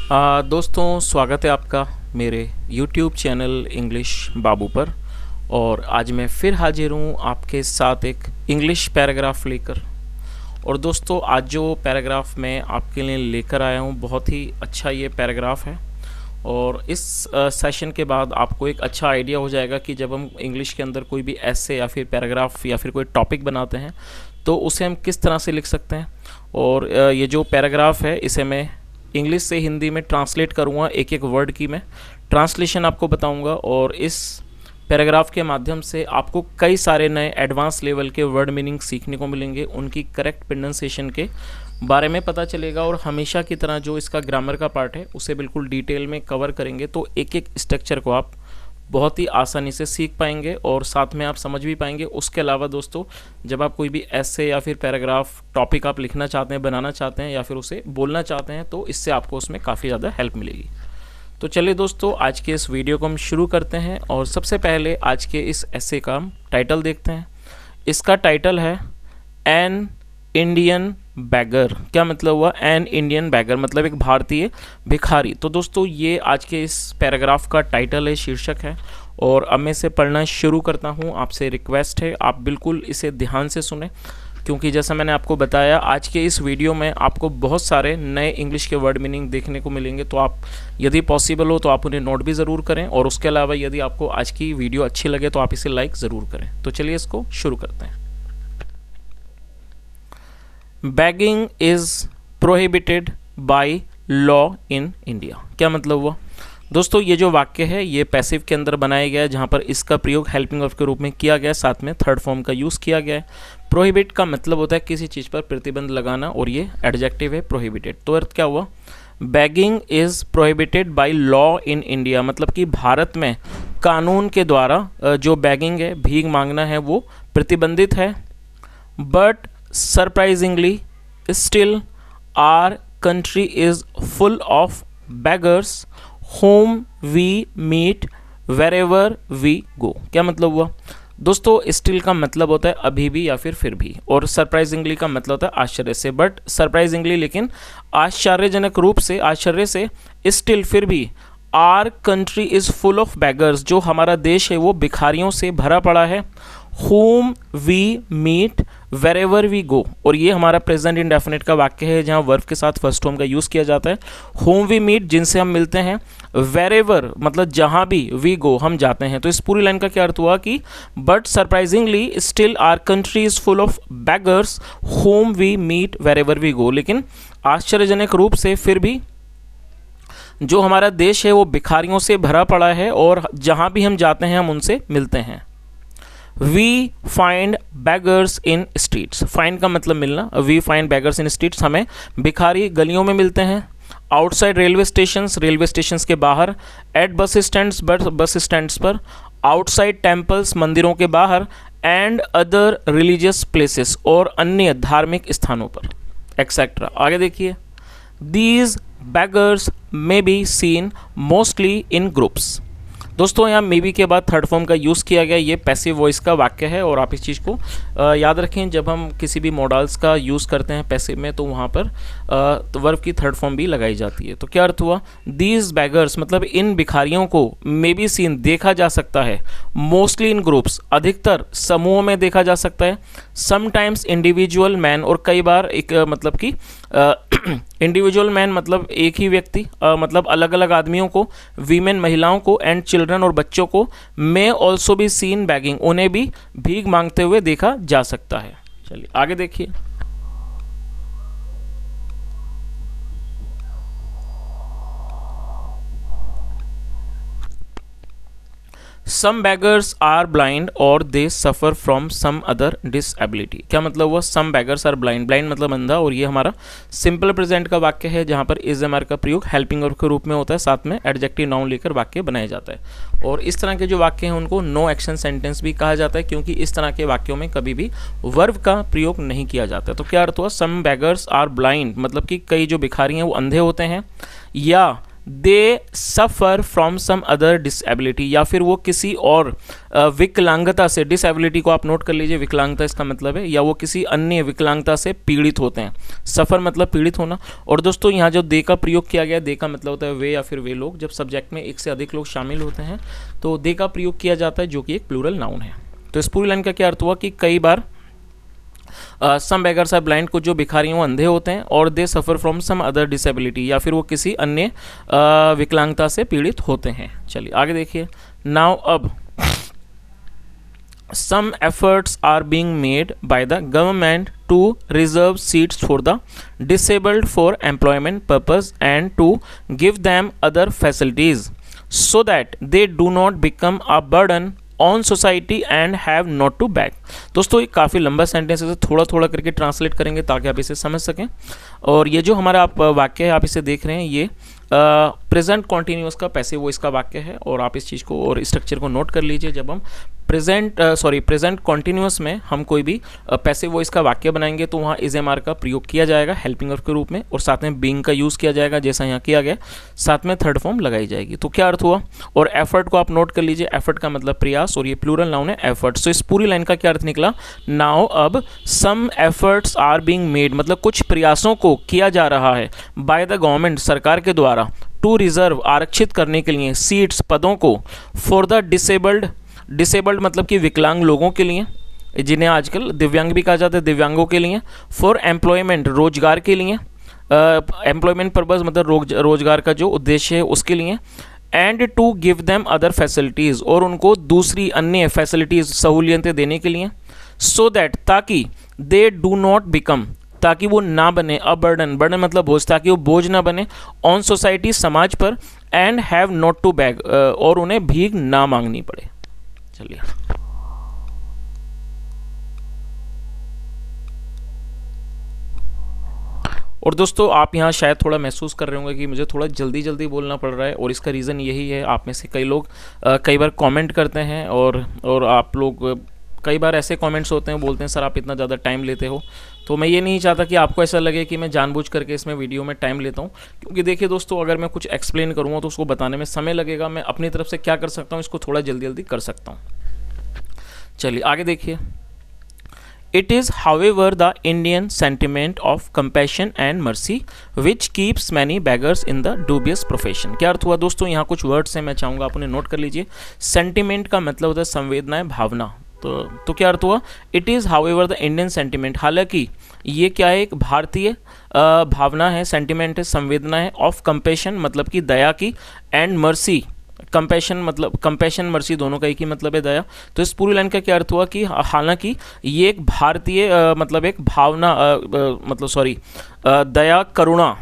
दोस्तों, स्वागत है आपका मेरे YouTube चैनल इंग्लिश बाबू पर। और आज मैं फिर हाजिर हूँ आपके साथ एक इंग्लिश पैराग्राफ लेकर। और दोस्तों, आज जो पैराग्राफ मैं आपके लिए लेकर आया हूँ बहुत ही अच्छा ये पैराग्राफ है। और इस सेशन के बाद आपको एक अच्छा आइडिया हो जाएगा कि जब हम इंग्लिश के अंदर कोई भी ऐसे या फिर पैराग्राफ या फिर कोई टॉपिक बनाते हैं तो उसे हम किस तरह से लिख सकते हैं। और ये जो पैराग्राफ है इसे मैं इंग्लिश से हिंदी में ट्रांसलेट करूँगा, एक एक वर्ड की मैं ट्रांसलेशन आपको बताऊँगा। और इस पैराग्राफ के माध्यम से आपको कई सारे नए एडवांस लेवल के वर्ड मीनिंग सीखने को मिलेंगे, उनकी करेक्ट प्रोनाउंसिएशन के बारे में पता चलेगा। और हमेशा की तरह जो इसका ग्रामर का पार्ट है उसे बिल्कुल डिटेल में कवर करेंगे, तो एक एक स्ट्रक्चर को आप बहुत ही आसानी से सीख पाएंगे और साथ में आप समझ भी पाएंगे। उसके अलावा दोस्तों, जब आप कोई भी ऐसे या फिर पैराग्राफ टॉपिक आप लिखना चाहते हैं, बनाना चाहते हैं या फिर उसे बोलना चाहते हैं, तो इससे आपको उसमें काफ़ी ज़्यादा हेल्प मिलेगी। तो चलिए दोस्तों, आज के इस वीडियो को हम शुरू करते हैं। और सबसे पहले आज के इस ऐसे का टाइटल देखते हैं। इसका टाइटल है एन इंडियन बैगर। क्या मतलब हुआ? एन इंडियन बैगर मतलब एक भारतीय भिखारी। तो दोस्तों, ये आज के इस पैराग्राफ का टाइटल है, शीर्षक है। और अब मैं इसे पढ़ना शुरू करता हूँ। आपसे रिक्वेस्ट है आप बिल्कुल इसे ध्यान से सुने, क्योंकि जैसा मैंने आपको बताया आज के इस वीडियो में आपको बहुत सारे नए इंग्लिश के वर्ड मीनिंग देखने को मिलेंगे। तो आप यदि पॉसिबल हो तो आप उन्हें नोट भी ज़रूर करें। और उसके अलावा यदि आपको आज की वीडियो अच्छी लगे तो आप इसे लाइक ज़रूर करें। तो चलिए इसको शुरू करते हैं। Bagging is prohibited by law in India. क्या मतलब हुआ? दोस्तों, ये जो वाक्य है ये पैसिव के अंदर बनाया गया है, जहाँ पर इसका प्रयोग हेल्पिंग वर्ब के रूप में किया गया है, साथ में थर्ड फॉर्म का यूज़ किया गया है। प्रोहिबिट का मतलब होता है किसी चीज़ पर प्रतिबंध लगाना, और ये एडजेक्टिव है प्रोहिबिटेड। तो अर्थ क्या हुआ? Bagging is prohibited by law in India, मतलब कि भारत में कानून के द्वारा जो बैगिंग है, भीख मांगना है, वो प्रतिबंधित है। But surprisingly still our country is full of beggars whom we meet wherever we go। क्या मतलब हुआ? दोस्तों, स्टिल का मतलब होता है अभी भी या फिर भी, और सरप्राइजिंगली का मतलब होता है आश्चर्य से। बट सरप्राइजिंगली लेकिन आश्चर्यजनक रूप से, आश्चर्य से, स्टिल फिर भी, our country is full of beggars, जो हमारा देश है वो भिखारियों से भरा पड़ा है। whom we meet wherever we go, और ये हमारा प्रेजेंट इंडेफिनिट का वाक्य है जहाँ वर्ब के साथ फर्स्ट फॉर्म का यूज़ किया जाता है। whom we meet जिनसे हम मिलते हैं, wherever मतलब जहाँ भी, we go हम जाते हैं। तो इस पूरी लाइन का क्या अर्थ हुआ कि but surprisingly still our country is full of beggars whom we meet wherever we go, लेकिन आश्चर्यजनक रूप से फिर भी जो हमारा देश है वो भिखारियों से भरा पड़ा है, और जहाँ भी हम जाते हैं हम उनसे मिलते हैं। We find beggars in streets। find का मतलब मिलना। We find beggars in streets, हमें भिखारी गलियों में मिलते हैं। Outside railway stations, railway stations के बाहर। At बस स्टैंड्स, बस स्टैंड्स पर। Outside temples, मंदिरों के बाहर। And other religious places, और अन्य धार्मिक स्थानों पर, एक्सेट्रा। आगे देखिए। These beggars may be seen mostly in groups। दोस्तों, यहाँ मे बी के बाद थर्ड फॉर्म का यूज़ किया गया, ये पैसिव वॉइस का वाक्य है। और आप इस चीज़ को याद रखें, जब हम किसी भी मॉडल्स का यूज़ करते हैं पैसिव में तो वहाँ पर वर्ब की थर्ड फॉर्म भी लगाई जाती है। तो क्या अर्थ हुआ? दीज बैगर्स मतलब इन भिखारियों को मे बी सीन देखा जा सकता है, मोस्टली इन ग्रुप्स अधिकतर समूहों में देखा जा सकता है, समटाइम्स इंडिविजुअल मैन, और कई बार एक मतलब कि इंडिविजुअल मैन मतलब एक ही व्यक्ति, मतलब अलग अलग आदमियों को, वीमेन महिलाओं को, एंड चिल्ड्रन और बच्चों को, may also be seen bagging उन्हें भी भीख मांगते हुए देखा जा सकता है। चलिए आगे देखिए। Some beggars are blind or they suffer from some other disability। क्या मतलब हुआ? Some beggars are blind, blind मतलब अंधा, और ये हमारा सिंपल प्रेजेंट का वाक्य है जहाँ पर इज एम आर का प्रयोग हेल्पिंग वर्ब के रूप में होता है, साथ में एडजेक्टिव नाउन लेकर वाक्य बनाया जाता है। और इस तरह के जो वाक्य हैं उनको नो एक्शन सेंटेंस भी कहा जाता है, क्योंकि इस तरह के वाक्यों में कभी भी वर्ब का प्रयोग नहीं किया जाता। तो क्या अर्थ हुआ? सम बेगर्स आर ब्लाइंड मतलब कि कई जो भिखारी हैं वो अंधे होते हैं, या they suffer from some other disability, या फिर वो किसी और विकलांगता से, डिसेबिलिटी को आप नोट कर लीजिए, विकलांगता इसका मतलब है, या वो किसी अन्य विकलांगता से पीड़ित होते हैं। सफ़र मतलब पीड़ित होना। और दोस्तों यहाँ जो दे का प्रयोग किया गया, दे का मतलब होता है वे या फिर वे लोग। जब सब्जेक्ट में एक से अधिक लोग शामिल होते हैं तो दे का प्रयोग किया जाता है, जो कि एक प्लूरल नाउन है। तो इस पूरी लाइन का क्या अर्थ हुआ कि कई बार सम बेगर्स आर ब्लाइंड, कुछ जो भिखारी हैं वो अंधे होते हैं, और they suffer from some other disability, या फिर वो किसी अन्य विकलांगता से पीड़ित होते हैं। चलिए आगे देखिए। नाउ अब some efforts are being made by the government to reserve seats for the disabled for employment purpose and to give them other facilities so that they do not become a burden on society and have not to back. दोस्तों ये काफ़ी लंबा sentence है, थोड़ा थोड़ा करके translate करेंगे ताकि आप इसे समझ सकें। और ये जो हमारा आप वाक्य है, आप इसे देख रहे हैं, ये प्रेजेंट कॉन्टिन्यूस का पैसिव वॉइस का वाक्य है। और आप इस चीज़ को और स्ट्रक्चर को नोट कर लीजिए। जब हम प्रेजेंट कॉन्टिन्यूस में हम कोई भी पैसिव वॉइस का वाक्य बनाएंगे तो वहाँ इज एम आर का प्रयोग किया जाएगा हेल्पिंग वर्ब के रूप में, और साथ में बीइंग का यूज़ किया जाएगा जैसा यहाँ किया गया, साथ में थर्ड फॉर्म लगाई जाएगी। तो क्या अर्थ हुआ? और एफर्ट को आप नोट कर लीजिए, एफर्ट का मतलब प्रयास, और ये प्लूरल नाउन है एफर्ट। तो इस पूरी लाइन का क्या अर्थ निकला? नाउ अब some efforts are being made, मतलब कुछ प्रयासों को किया जा रहा है बाय द गवर्नमेंट, सरकार के द्वारा, टू रिजर्व आरक्षित करने के लिए, सीट्स पदों को, फॉर द डिसेबल्ड, डिसेबल्ड मतलब कि विकलांग लोगों के लिए, जिन्हें आजकल दिव्यांग भी कहा जाता है, दिव्यांगों के लिए, फॉर एम्प्लॉयमेंट रोजगार के लिए, एम्प्लॉयमेंट पर्पस मतलब रोजगार का जो उद्देश्य है उसके लिए, and to give them other facilities, और उनको दूसरी अन्य फैसिलिटीज़ सहूलियतें देने के लिए, सो दैट ताकि दे डू नॉट बिकम, ताकि वो ना बने, अ बर्डन, बर्डन मतलब बोझ, ताकि वो बोझ ना बने, ऑन सोसाइटी समाज पर, and have not to beg, और उन्हें भीख ना मांगनी पड़े। चलिए और दोस्तों आप यहाँ शायद थोड़ा महसूस कर रहे होंगे कि मुझे थोड़ा जल्दी जल्दी बोलना पड़ रहा है, और इसका रीज़न यही है, आप में से कई लोग कई बार कमेंट करते हैं, और आप लोग कई बार ऐसे कमेंट्स होते हैं, बोलते हैं सर आप इतना ज़्यादा टाइम लेते हो। तो मैं ये नहीं चाहता कि आपको ऐसा लगे कि मैं जानबूझ करके इसमें वीडियो में टाइम लेता हूँ, क्योंकि देखिए दोस्तों अगर मैं कुछ एक्सप्लेन करूँगा तो उसको बताने में समय लगेगा। मैं अपनी तरफ से क्या कर सकता हूँ, इसको थोड़ा जल्दी जल्दी कर सकता हूँ। चलिए आगे देखिए। It is, however, the Indian sentiment of compassion and mercy which keeps many beggars in the dubious profession। क्या अर्थ हुआ दोस्तों? यहाँ कुछ वर्ड्स हैं, मैं चाहूँगा आप उन्हें नोट कर लीजिए। सेंटिमेंट का मतलब होता है संवेदनाएं, भावना। तो क्या अर्थ हुआ? It is however the Indian sentiment, हालांकि ये क्या है, एक भारतीय भावना है, सेंटिमेंट है, संवेदना है, ऑफ कंपैशन मतलब कि दया की, एंड मर्सी, कंपैशन मतलब कंपैशन मर्सी दोनों का एक ही मतलब है, दया। तो इस पूरी लाइन का क्या अर्थ हुआ कि हालांकि ये एक भारतीय मतलब एक भावना मतलब सॉरी दया करुणा,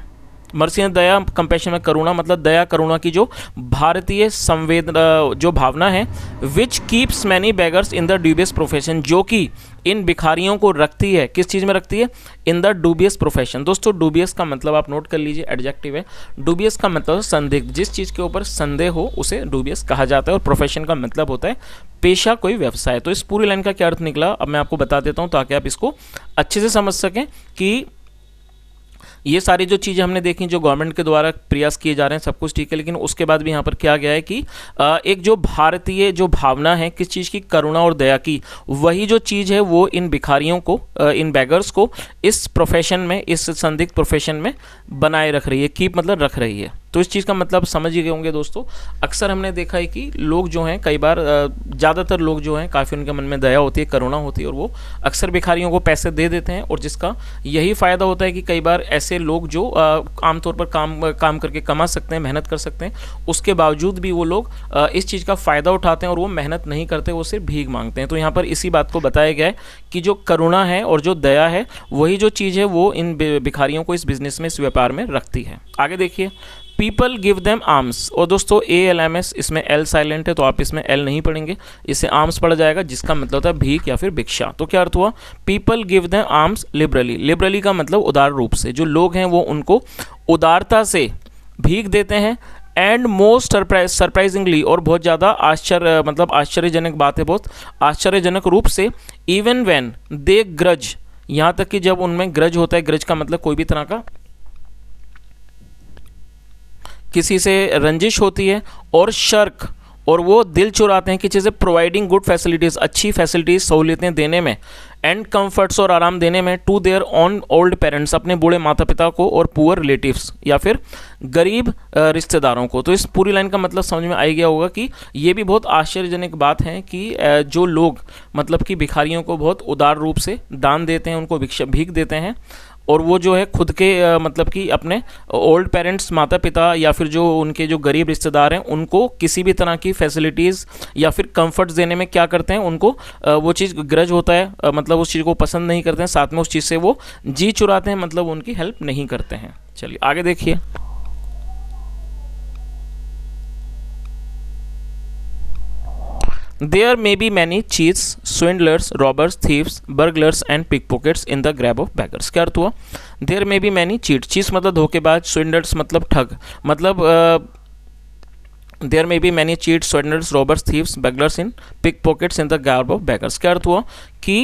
मर्सी में दया, कंपैशन में करुणा, मतलब दया करुणा की जो भारतीय संवेदना जो भावना है, which keeps many beggars in the dubious profession, जो कि इन भिखारियों को रखती है, किस चीज़ में रखती है? In the dubious profession. दोस्तों डूबियस का मतलब आप नोट कर लीजिए, एडजेक्टिव है। डूबियस का मतलब संदिग्ध, जिस चीज़ के ऊपर संदेह हो उसे डूबियस कहा जाता है, और प्रोफेशन का मतलब होता है पेशा, कोई व्यवसाय। तो इस पूरी लाइन का क्या अर्थ निकला अब मैं आपको बता देता हूँ ताकि आप इसको अच्छे से समझ सकें कि ये सारी जो चीज़ें हमने देखी जो गवर्नमेंट के द्वारा प्रयास किए जा रहे हैं, सब कुछ ठीक है, लेकिन उसके बाद भी यहाँ पर क्या गया है कि एक जो भारतीय जो भावना है किस चीज़ की, करुणा और दया की, वही जो चीज़ है वो इन भिखारियों को, इन बेगर्स को इस प्रोफेशन में, इस संदिग्ध प्रोफेशन में बनाए रख रही है। कीप मतलब रख रही है। तो इस चीज़ का मतलब समझ ही गए होंगे दोस्तों। अक्सर हमने देखा है कि लोग जो हैं, कई बार ज़्यादातर लोग जो हैं काफ़ी उनके मन में दया होती है, करुणा होती है, और वो अक्सर भिखारियों को पैसे दे देते हैं, और जिसका यही फ़ायदा होता है कि कई बार ऐसे लोग जो आमतौर पर काम करके कमा सकते हैं, मेहनत कर सकते हैं, उसके बावजूद भी वो लोग इस चीज़ का फ़ायदा उठाते हैं और वो मेहनत नहीं करते, वो सिर्फ भीख मांगते हैं। तो यहाँ पर इसी बात को बताया गया है कि जो करुणा है और जो दया है, वही जो चीज़ है वो इन भिखारियों को इस बिजनेस में, इस व्यापार में रखती है। आगे देखिए, पीपल गिव देम आर्म्स, और दोस्तों ALMS, इसमें L साइलेंट है तो आप इसमें L नहीं पढ़ेंगे, इससे आर्म्स पढ़ा जाएगा, जिसका मतलब होता है भीख या फिर भिक्षा। तो क्या अर्थ हुआ? People give them arms liberally, liberally का मतलब उदार रूप से, जो लोग हैं वो उनको उदारता से भीख देते हैं, एंड मोस्ट सरप्राइजिंगली, और बहुत ज़्यादा आश्चर्य मतलब आश्चर्यजनक बात है, बहुत आश्चर्यजनक रूप से, इवन व्हेन दे ग्रज, यहाँ तक कि जब उनमें ग्रज होता है, ग्रज का मतलब कोई भी तरह का किसी से रंजिश होती है, और शर्क, और वो दिल चुराते हैं कि चीज़ें प्रोवाइडिंग गुड फैसिलिटीज़, अच्छी फैसिलिटीज़ सहूलियतें देने में, एंड कंफर्ट्स और आराम देने में, to their own old parents, अपने बूढ़े माता पिता को, और पुअर रिलेटिव्स या फिर गरीब रिश्तेदारों को। तो इस पूरी लाइन का मतलब समझ में आ गया होगा कि ये भी बहुत आश्चर्यजनक बात है कि जो लोग मतलब कि भिखारियों को बहुत उदार रूप से दान देते हैं, उनको भीख देते हैं, और वो जो है खुद के मतलब कि अपने ओल्ड पेरेंट्स, माता पिता या फिर जो उनके जो गरीब रिश्तेदार हैं, उनको किसी भी तरह की फैसिलिटीज़ या फिर कंफर्ट्स देने में क्या करते हैं, उनको वो चीज़ ग्रज होता है, मतलब उस चीज़ को पसंद नहीं करते हैं, साथ में उस चीज़ से वो जी चुराते हैं, मतलब उनकी हेल्प नहीं करते हैं। चलिए आगे देखिए। There may be many cheats, swindlers, robbers, thieves, burglars and pickpockets in the grab of beggars। क्या अर्थ हुआ? There may be many cheats, cheats मतलब धोखेबाज, swindlers मतलब ठग, मतलब there may be many cheats, swindlers, robbers, thieves, burglars in pickpockets in the garb of beggars। क्या अर्थ हुआ कि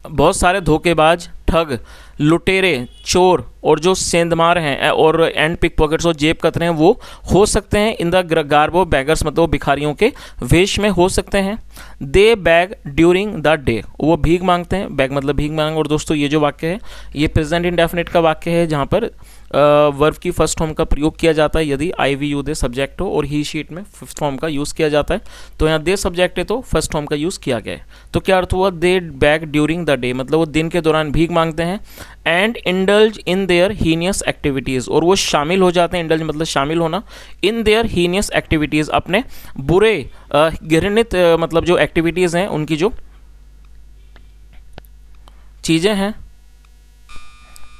बहुत सारे धोखेबाज, ठग, लुटेरे, चोर और जो सेंधमार हैं और एंड पिक पॉकेट्स और जेब कतरे हैं, वो हो सकते हैं in the garb of beggars, मतलब भिखारियों के वेश में हो सकते हैं। दे बैग ड्यूरिंग द डे, वो भीख मांगते हैं, बैग मतलब भीख मांग। और दोस्तों ये जो वाक्य है ये प्रेजेंट इंडेफिनिट का वाक्य है, जहाँ पर वर्ब की फर्स्ट फॉर्म का प्रयोग किया जाता है यदि आई वी यू दे सब्जेक्ट हो, और ही शीट में फिफ्थ फॉर्म का यूज़ किया जाता है। तो यहाँ दे सब्जेक्ट है तो फर्स्ट फॉर्म का यूज़ किया गया है। तो क्या अर्थ हुआ? दे बैग ड्यूरिंग द डे, मतलब वो दिन के दौरान भीख मांगते हैं। And indulge in their heinous activities, और वो शामिल हो जाते हैं, इंडल्ज मतलब शामिल होना, इन देयर हीनियस एक्टिविटीज़, अपने बुरे घृणित मतलब जो एक्टिविटीज़ हैं, उनकी जो चीज़ें हैं,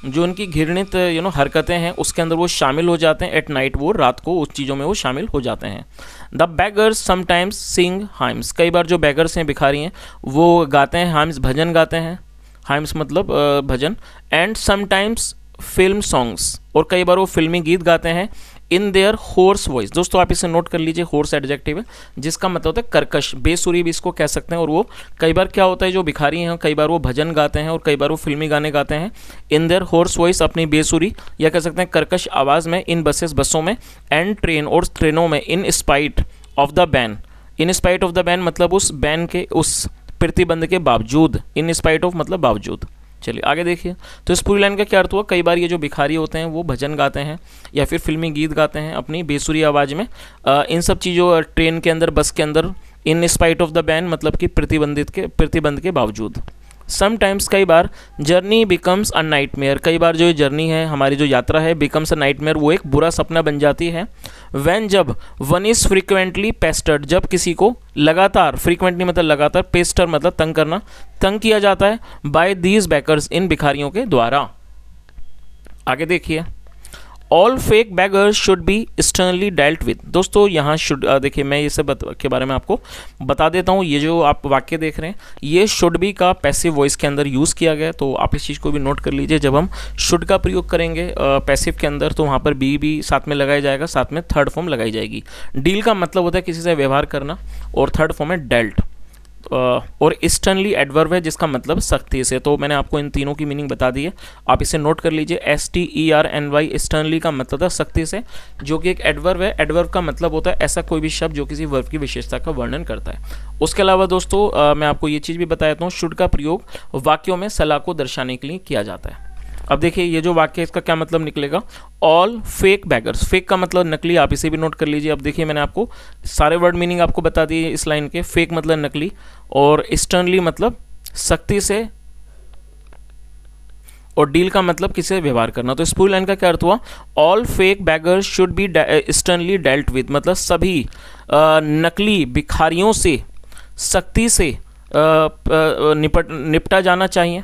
जो उनकी घृणित हरकतें हैं, उसके अंदर वो शामिल हो जाते हैं। एट नाइट, वो रात को उस चीज़ों में वो शामिल हो जाते हैं। The beggars sometimes sing hymns, कई बार जो बेगर्स हैं, भिखारी हैं, वो गाते हैं हाइम्स, भजन गाते हैं। हाइम्स मतलब भजन। एंड समटाइम्स फिल्म सॉन्ग्स, और कई बार वो फिल्मी गीत गाते हैं। इन देयर होर्स वॉइस, दोस्तों आप इसे नोट कर लीजिए, होर्स एडजेक्टिव है जिसका मतलब होता है कर्कश, बेसुरी भी इसको कह सकते हैं। और वो कई बार क्या होता है, जो भिखारी हैं कई बार वो भजन गाते हैं और कई बार वो फिल्मी गाने गाते हैं। इन देयर होर्स वॉइस, अपनी बेसुरी या कह सकते हैं कर्कश आवाज़ में। इन बसेस, बसों में। एंड ट्रेन, और ट्रेनों में। In spite of the ban, in spite of the ban मतलब उस बैन के, उस प्रतिबंध के बावजूद। इन स्पाइट ऑफ मतलब बावजूद। चलिए आगे देखिए। तो इस पूरी लाइन का क्या अर्थ हुआ? कई बार ये जो भिखारी होते हैं वो भजन गाते हैं या फिर फिल्मी गीत गाते हैं अपनी बेसुरी आवाज़ में। इन सब चीज़ों, ट्रेन के अंदर, बस के अंदर। In spite of the ban मतलब कि प्रतिबंध के बावजूद। समटाइम्स, कई बार। जर्नी बिकम्स अ नाइटमेयर, कई बार जो जर्नी है, हमारी जो यात्रा है, बिकम्स अ नाइटमेयर, वो एक बुरा सपना बन जाती है। व्हेन, जब। वन इज़ फ्रीक्वेंटली पेस्टर्ड, जब किसी को लगातार, फ्रीक्वेंटली मतलब लगातार, पेस्टर मतलब तंग करना, तंग किया जाता है। बाय दीज बैकर्स, इन भिखारियों के द्वारा। आगे देखिए। All fake beggars should be sternly dealt with, दोस्तों यहाँ शुड, देखिए मैं ये सब के बारे में आपको बता देता हूँ। ये जो आप वाक्य देख रहे हैं, ये शुड बी का पैसिव वॉइस के अंदर यूज़ किया गया है, तो आप इस चीज़ को भी नोट कर लीजिए। जब हम शुड का प्रयोग करेंगे पैसिव के अंदर, तो वहाँ पर बी भी साथ में लगाया जाएगा, साथ में थर्ड फॉर्म लगाई जाएगी। डील का मतलब होता है किसी से व्यवहार करना, और थर्ड फॉर्म है डेल्ट। और स्टर्नली एडवर्ब है जिसका मतलब सख्ती से। तो मैंने आपको इन तीनों की मीनिंग बता दी है, आप इसे नोट कर लीजिए। STERNY, स्टर्नली का मतलब है सख्ती से, जो कि एक एडवर्ब है। एडवर्ब का मतलब होता है ऐसा कोई भी शब्द जो किसी वर्ब की विशेषता का वर्णन करता है। उसके अलावा दोस्तों मैं आपको ये चीज़ भी बता देता हूँ, शुड का प्रयोग वाक्यों में सलाह को दर्शाने के लिए किया जाता है। अब देखिए ये जो वाक्य है इसका क्या मतलब निकलेगा? ऑल फेक बैगर्स, फेक का मतलब नकली, आप इसे भी नोट कर लीजिए। अब देखिए मैंने आपको सारे वर्ड मीनिंग आपको बता दिए इस लाइन के। फेक मतलब नकली, और स्टर्नली मतलब सख्ती से, और डील का मतलब किसी से व्यवहार करना। तो इस पूरी लाइन का क्या अर्थ हुआ? All fake beggars should be sternly dealt with, मतलब सभी नकली भिखारियों से सख्ती से निपटा जाना चाहिए।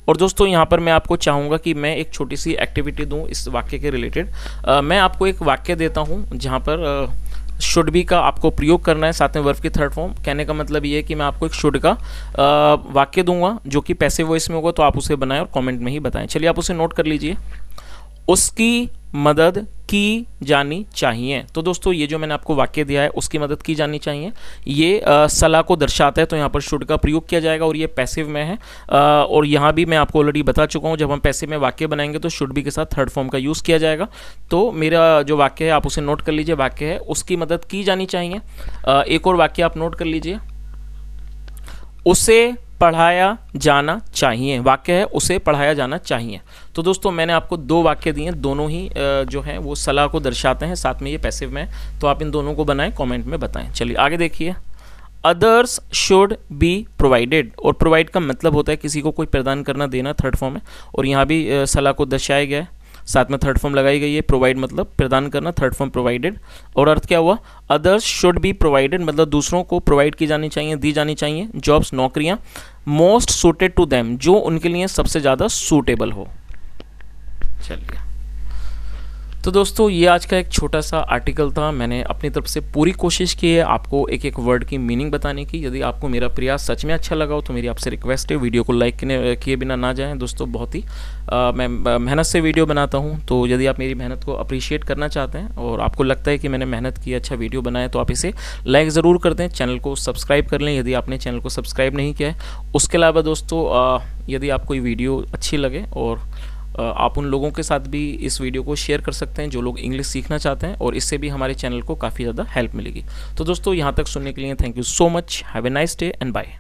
और दोस्तों यहाँ पर मैं आपको चाहूँगा कि मैं एक छोटी सी एक्टिविटी दूँ इस वाक्य के रिलेटेड। मैं आपको एक वाक्य देता हूँ जहाँ पर शुड बी का आपको प्रयोग करना है, साथ में वर्ब की थर्ड फॉर्म। कहने का मतलब ये है कि मैं आपको एक शुड का वाक्य दूंगा जो कि पैसिव वॉइस में होगा, तो आप उसे बनाएं और कमेंट में ही बताएं। चलिए आप उसे नोट कर लीजिए। उसकी मदद की जानी चाहिए। तो दोस्तों ये जो मैंने आपको वाक्य दिया है उसकी मदद की जानी चाहिए, ये सलाह को दर्शाता है, तो यहाँ पर शुड का प्रयोग किया जाएगा और ये पैसिव में है। और यहाँ भी मैं आपको ऑलरेडी बता चुका हूँ, जब हम पैसिव में वाक्य बनाएंगे तो शुड बी के साथ थर्ड फॉर्म का यूज़ किया जाएगा। तो मेरा जो वाक्य है आप उसे नोट कर लीजिए, वाक्य है उसकी मदद की जानी चाहिए। एक और वाक्य आप नोट कर लीजिए, उसे पढ़ाया जाना चाहिए। वाक्य है उसे पढ़ाया जाना चाहिए। तो दोस्तों मैंने आपको दो वाक्य दिए, दोनों ही जो हैं वो सलाह को दर्शाते हैं, साथ में ये पैसिव में है। तो आप इन दोनों को बनाएं, कमेंट में बताएं। चलिए आगे देखिए, अदर्स शुड बी प्रोवाइडेड। और प्रोवाइड का मतलब होता है किसी को कोई प्रदान करना, देना, थर्ड फॉर्म है। और यहाँ भी सलाह को दर्शाया गया है, साथ में थर्ड फॉर्म लगाई गई है। प्रोवाइड मतलब प्रदान करना, थर्ड फॉर्म प्रोवाइडेड। और अर्थ क्या हुआ, अदर्स शुड बी प्रोवाइडेड मतलब दूसरों को प्रोवाइड की जानी चाहिए, दी जानी चाहिए जॉब्स, नौकरियां, मोस्ट सूटेड टू देम जो उनके लिए सबसे ज़्यादा सूटेबल हो। चलिए, तो दोस्तों ये आज का एक छोटा सा आर्टिकल था। मैंने अपनी तरफ से पूरी कोशिश की है आपको एक एक वर्ड की मीनिंग बताने की। यदि आपको मेरा प्रयास सच में अच्छा लगा हो तो मेरी आपसे रिक्वेस्ट है, वीडियो को लाइक किए बिना ना जाएं। दोस्तों बहुत ही मैं मेहनत से वीडियो बनाता हूं, तो यदि आप मेरी मेहनत को अप्रिशिएट करना चाहते हैं और आपको लगता है कि मैंने मेहनत की, अच्छा वीडियो बनाया, तो आप इसे लाइक ज़रूर कर दें। चैनल को सब्सक्राइब कर लें यदि आपने चैनल को सब्सक्राइब नहीं किया है। उसके अलावा दोस्तों यदि आपको ये वीडियो अच्छी लगे और आप उन लोगों के साथ भी इस वीडियो को शेयर कर सकते हैं जो लोग इंग्लिश सीखना चाहते हैं, और इससे भी हमारे चैनल को काफ़ी ज़्यादा हेल्प मिलेगी। तो दोस्तों यहाँ तक सुनने के लिए thank you so much. Have a nice day and bye.